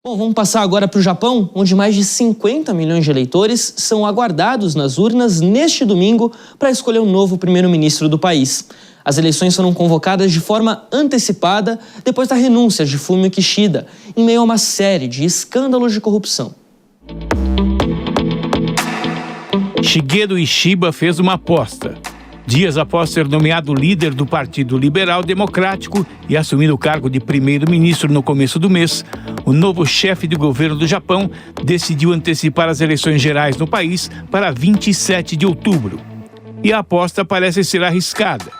Bom, vamos passar agora para o Japão, onde mais de 50 milhões de eleitores são aguardados nas urnas neste domingo para escolher o novo primeiro-ministro do país. As eleições foram convocadas de forma antecipada depois da renúncia de Fumio Kishida, em meio a uma série de escândalos de corrupção. Shigeru Ishiba fez uma aposta. Dias após ser nomeado líder do Partido Liberal Democrático e assumir o cargo de primeiro-ministro no começo do mês, o novo chefe de governo do Japão decidiu antecipar as eleições gerais no país para 27 de outubro. E a aposta parece ser arriscada.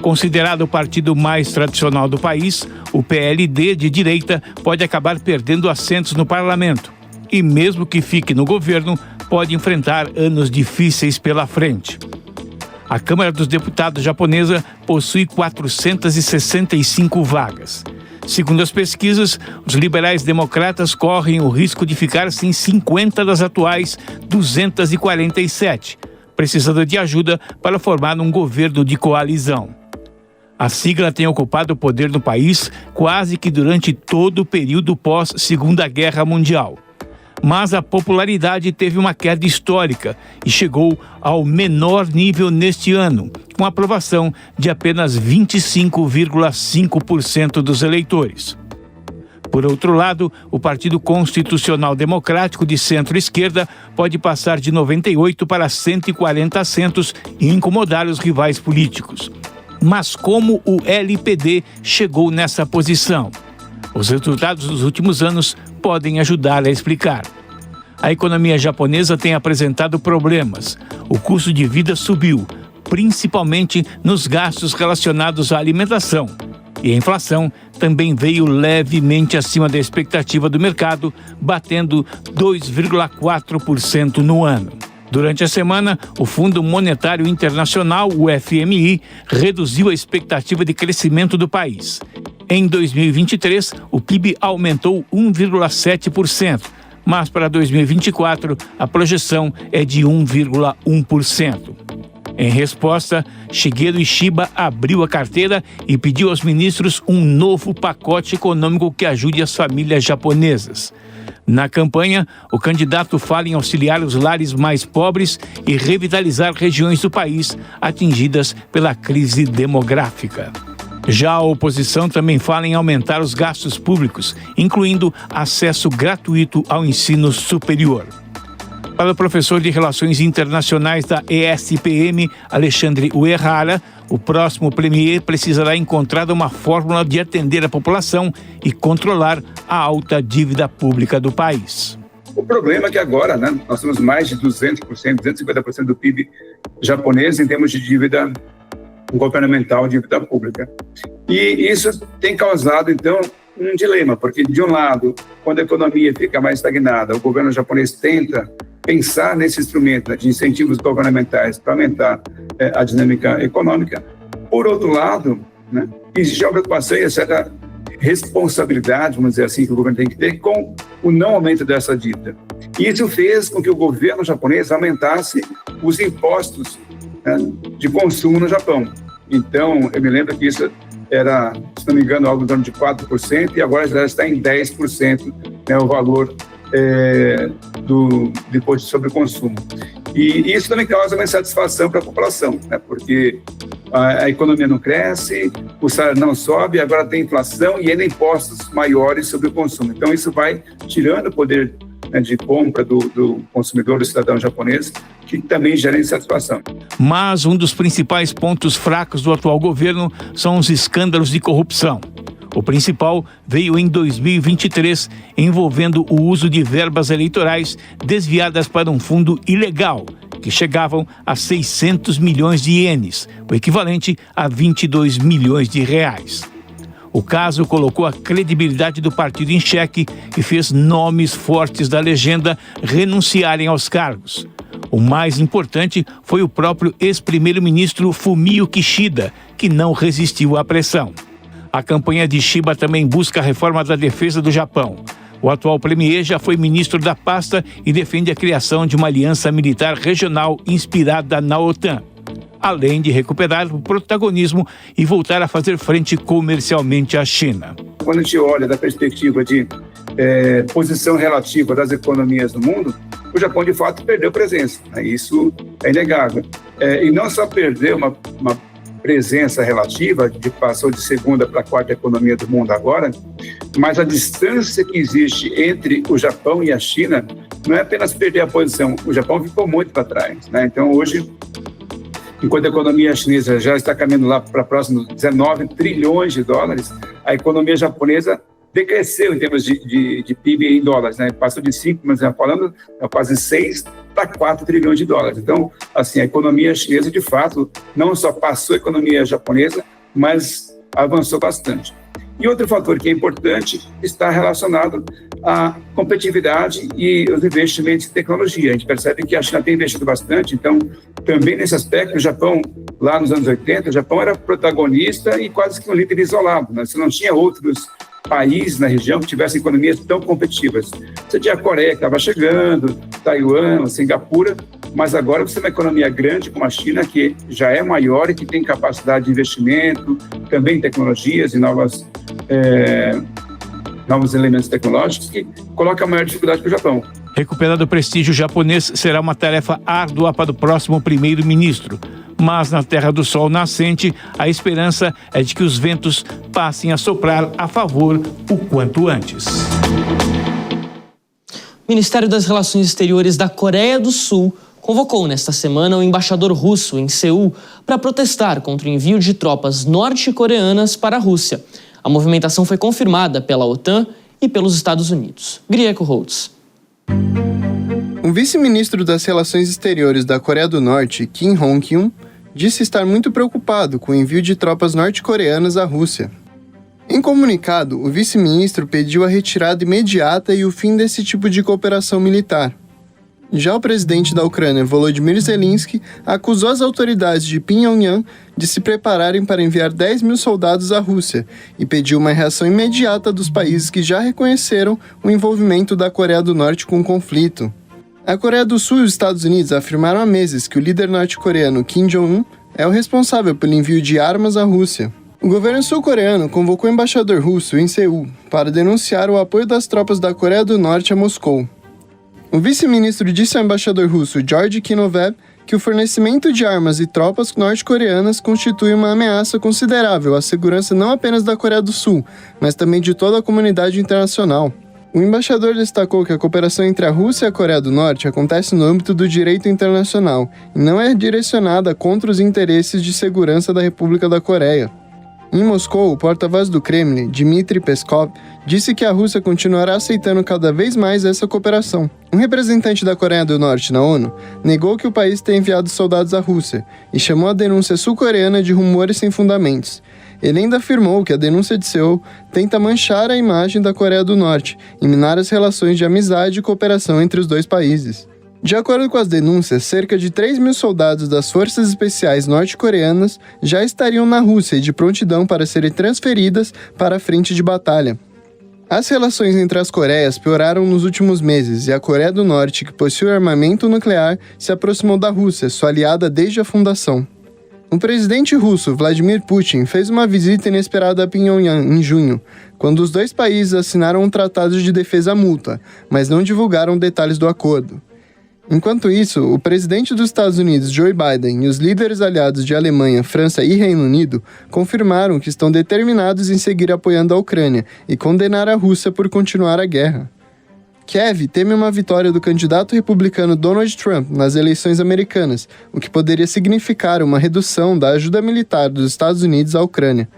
Considerado o partido mais tradicional do país, o PLD de direita pode acabar perdendo assentos no parlamento. E mesmo que fique no governo, pode enfrentar anos difíceis pela frente. A Câmara dos Deputados japonesa possui 465 vagas. Segundo as pesquisas, os liberais democratas correm o risco de ficar sem 50 das atuais 247, precisando de ajuda para formar um governo de coalizão. A sigla tem ocupado o poder no país quase que durante todo o período pós-Segunda Guerra Mundial. Mas a popularidade teve uma queda histórica e chegou ao menor nível neste ano, com aprovação de apenas 25,5% dos eleitores. Por outro lado, o Partido Constitucional Democrático de centro-esquerda pode passar de 98 para 140 assentos e incomodar os rivais políticos. Mas como o LPD chegou nessa posição? Os resultados dos últimos anos podem ajudar a explicar. A economia japonesa tem apresentado problemas. O custo de vida subiu, principalmente nos gastos relacionados à alimentação. E a inflação também veio levemente acima da expectativa do mercado, batendo 2,4% no ano. Durante a semana, o Fundo Monetário Internacional, o FMI, reduziu a expectativa de crescimento do país. Em 2023, o PIB aumentou 1,7%, mas para 2024, a projeção é de 1,1%. Em resposta, Shigeru Ishiba abriu a carteira e pediu aos ministros um novo pacote econômico que ajude as famílias japonesas. Na campanha, o candidato fala em auxiliar os lares mais pobres e revitalizar regiões do país atingidas pela crise demográfica. Já a oposição também fala em aumentar os gastos públicos, incluindo acesso gratuito ao ensino superior. Para o professor de Relações Internacionais da ESPM, Alexandre Uehara, o próximo premier precisará encontrar uma fórmula de atender a população e controlar a alta dívida pública do país. O problema é que agora, nós temos mais de 200%, 250% do PIB japonês em termos de dívida governamental, dívida pública. E isso tem causado, então, um dilema, porque, de um lado, quando a economia fica mais estagnada, o governo japonês tenta pensar nesse instrumento de incentivos governamentais para aumentar a dinâmica econômica. Por outro lado, existe uma preocupação e certa responsabilidade, vamos dizer assim, que o governo tem que ter com o não aumento dessa dívida. E isso fez com que o governo japonês aumentasse os impostos de consumo no Japão. Então, eu me lembro que isso era, se não me engano, algo em torno de 4%, e agora já está em 10%, o valor do imposto sobre consumo. E isso também causa uma insatisfação para a população, porque a economia não cresce, o salário não sobe, agora tem inflação e ainda impostos maiores sobre o consumo. Então, isso vai tirando o poder de compra do consumidor, do cidadão japonês, que também gera insatisfação. Mas um dos principais pontos fracos do atual governo são os escândalos de corrupção. O principal veio em 2023, envolvendo o uso de verbas eleitorais desviadas para um fundo ilegal, que chegavam a 600 milhões de ienes, o equivalente a 22 milhões de reais. O caso colocou a credibilidade do partido em xeque e fez nomes fortes da legenda renunciarem aos cargos. O mais importante foi o próprio ex-primeiro-ministro Fumio Kishida, que não resistiu à pressão. A campanha de Shiba também busca a reforma da defesa do Japão. O atual premier já foi ministro da pasta e defende a criação de uma aliança militar regional inspirada na OTAN, além de recuperar o protagonismo e voltar a fazer frente comercialmente à China. Quando a gente olha da perspectiva de posição relativa das economias no mundo, o Japão, de fato, perdeu presença. Né? Isso é inegável. E não só perdeu uma presença relativa, passou de segunda para a quarta economia do mundo agora, mas a distância que existe entre o Japão e a China não é apenas perder a posição, o Japão ficou muito para trás. Né? Então, hoje, enquanto a economia chinesa já está caminhando lá para próximo de 19 trilhões de dólares, a economia japonesa decresceu em termos de PIB em dólares, né? Passou de 5, mas já falando, quase 6 para 4 trilhões de dólares. Então, assim, a economia chinesa, de fato, não só passou a economia japonesa, mas avançou bastante. E outro fator que é importante está relacionado à competitividade e os investimentos em tecnologia. A gente percebe que a China tem investido bastante, então, também nesse aspecto, o Japão, lá nos anos 80, o Japão era protagonista e quase que um líder isolado, né? Você não tinha outros países na região que tivessem economias tão competitivas. Você tinha a Coreia que estava chegando, Taiwan, Singapura, mas agora você tem uma economia grande como a China, que já é maior e que tem capacidade de investimento, também em tecnologias e novos elementos tecnológicos, que coloca maior dificuldade para o Japão. Recuperar o prestígio japonês será uma tarefa árdua para o próximo primeiro-ministro. Mas na Terra do Sol nascente, a esperança é de que os ventos passem a soprar a favor o quanto antes. O Ministério das Relações Exteriores da Coreia do Sul convocou nesta semana o embaixador russo em Seul para protestar contra o envio de tropas norte-coreanas para a Rússia. A movimentação foi confirmada pela OTAN e pelos Estados Unidos. Grieco Holtz. O vice-ministro das Relações Exteriores da Coreia do Norte, Kim Hong-kyun, disse estar muito preocupado com o envio de tropas norte-coreanas à Rússia. Em comunicado, o vice-ministro pediu a retirada imediata e o fim desse tipo de cooperação militar. Já o presidente da Ucrânia, Volodymyr Zelensky, acusou as autoridades de Pyongyang de se prepararem para enviar 10 mil soldados à Rússia e pediu uma reação imediata dos países que já reconheceram o envolvimento da Coreia do Norte com o conflito. A Coreia do Sul e os Estados Unidos afirmaram há meses que o líder norte-coreano Kim Jong-un é o responsável pelo envio de armas à Rússia. O governo sul-coreano convocou o embaixador russo em Seul para denunciar o apoio das tropas da Coreia do Norte a Moscou. O vice-ministro disse ao embaixador russo Georgy Kinovev que o fornecimento de armas e tropas norte-coreanas constitui uma ameaça considerável à segurança não apenas da Coreia do Sul, mas também de toda a comunidade internacional. O embaixador destacou que a cooperação entre a Rússia e a Coreia do Norte acontece no âmbito do direito internacional e não é direcionada contra os interesses de segurança da República da Coreia. Em Moscou, o porta-voz do Kremlin, Dmitry Peskov, disse que a Rússia continuará aceitando cada vez mais essa cooperação. Um representante da Coreia do Norte na ONU negou que o país tenha enviado soldados à Rússia e chamou a denúncia sul-coreana de rumores sem fundamentos. Ele ainda afirmou que a denúncia de Seul tenta manchar a imagem da Coreia do Norte e minar as relações de amizade e cooperação entre os dois países. De acordo com as denúncias, cerca de 3 mil soldados das Forças Especiais norte-coreanas já estariam na Rússia e de prontidão para serem transferidas para a frente de batalha. As relações entre as Coreias pioraram nos últimos meses e a Coreia do Norte, que possui armamento nuclear, se aproximou da Rússia, sua aliada desde a fundação. O presidente russo Vladimir Putin fez uma visita inesperada a Pyongyang em junho, quando os dois países assinaram um tratado de defesa mútua, mas não divulgaram detalhes do acordo. Enquanto isso, o presidente dos Estados Unidos, Joe Biden, e os líderes aliados de Alemanha, França e Reino Unido confirmaram que estão determinados em seguir apoiando a Ucrânia e condenar a Rússia por continuar a guerra. Kiev teme uma vitória do candidato republicano Donald Trump nas eleições americanas, o que poderia significar uma redução da ajuda militar dos Estados Unidos à Ucrânia.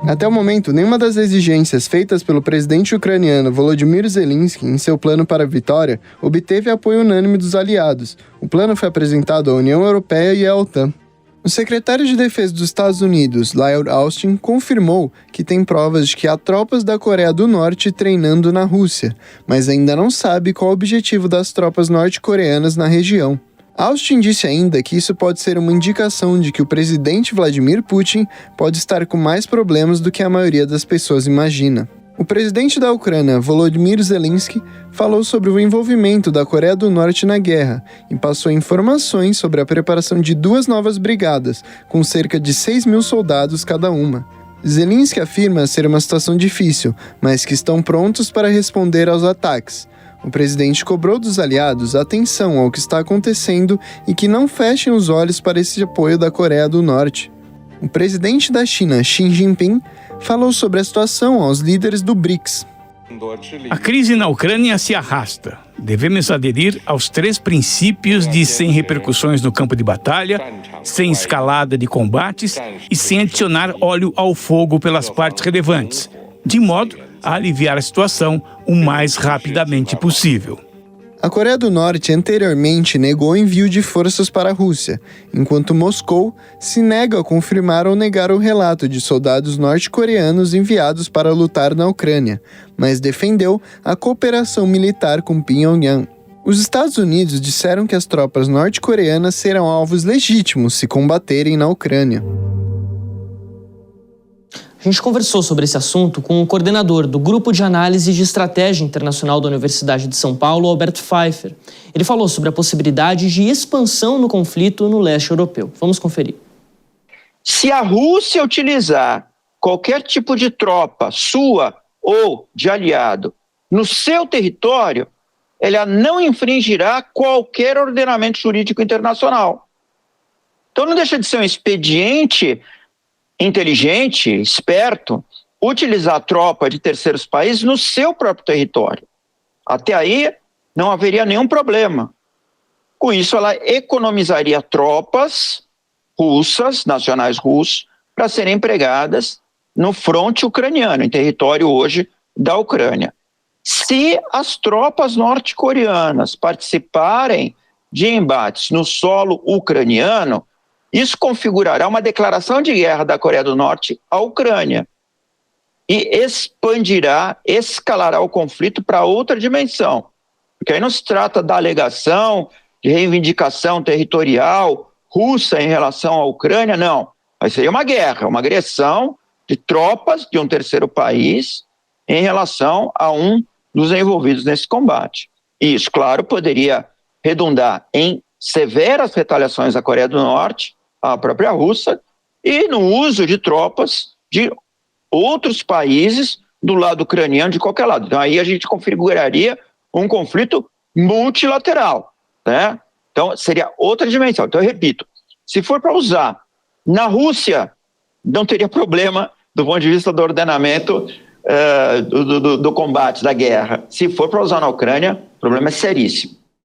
Até o momento, nenhuma das exigências feitas pelo presidente ucraniano Volodymyr Zelensky em seu plano para a vitória obteve apoio unânime dos aliados. O plano foi apresentado à União Europeia e à OTAN. O secretário de Defesa dos Estados Unidos, Lloyd Austin, confirmou que tem provas de que há tropas da Coreia do Norte treinando na Rússia, mas ainda não sabe qual o objetivo das tropas norte-coreanas na região. Austin disse ainda que isso pode ser uma indicação de que o presidente Vladimir Putin pode estar com mais problemas do que a maioria das pessoas imagina. O presidente da Ucrânia, Volodymyr Zelensky, falou sobre o envolvimento da Coreia do Norte na guerra e passou informações sobre a preparação de 2 novas brigadas, com cerca de 6 mil soldados cada uma. Zelensky afirma ser uma situação difícil, mas que estão prontos para responder aos ataques. O presidente cobrou dos aliados atenção ao que está acontecendo e que não fechem os olhos para esse apoio da Coreia do Norte. O presidente da China, Xi Jinping, falou sobre a situação aos líderes do BRICS. A crise na Ucrânia se arrasta. Devemos aderir aos 3 princípios de sem repercussões no campo de batalha, sem escalada de combates e sem adicionar óleo ao fogo pelas partes relevantes, de modo a aliviar a situação o mais rapidamente possível. A Coreia do Norte anteriormente negou o envio de forças para a Rússia, enquanto Moscou se nega a confirmar ou negar o relato de soldados norte-coreanos enviados para lutar na Ucrânia, mas defendeu a cooperação militar com Pyongyang. Os Estados Unidos disseram que as tropas norte-coreanas serão alvos legítimos se combaterem na Ucrânia. A gente conversou sobre esse assunto com o coordenador do Grupo de Análise de Estratégia Internacional da Universidade de São Paulo, Alberto Pfeiffer. Ele falou sobre a possibilidade de expansão no conflito no leste europeu. Vamos conferir. Se a Rússia utilizar qualquer tipo de tropa sua ou de aliado no seu território, ela não infringirá qualquer ordenamento jurídico internacional. Então não deixa de ser um expediente inteligente, esperto, utilizar a tropa de terceiros países no seu próprio território. Até aí, não haveria nenhum problema. Com isso, ela economizaria tropas russas, nacionais russos, para serem empregadas no fronte ucraniano, em território hoje da Ucrânia. Se as tropas norte-coreanas participarem de embates no solo ucraniano, isso configurará uma declaração de guerra da Coreia do Norte à Ucrânia e expandirá, escalará o conflito para outra dimensão. Porque aí não se trata da alegação de reivindicação territorial russa em relação à Ucrânia, não. Mas seria uma guerra, uma agressão de tropas de um terceiro país em relação a um dos envolvidos nesse combate. E isso, claro, poderia redundar em severas retaliações à Coreia do Norte, à própria Rússia, e no uso de tropas de outros países do lado ucraniano, de qualquer lado. Então aí a gente configuraria um conflito multilateral, né? Então seria outra dimensão. Então eu repito, se for para usar na Rússia, não teria problema do ponto de vista do ordenamento do combate, da guerra. Se for para usar na Ucrânia, o problema é seríssimo.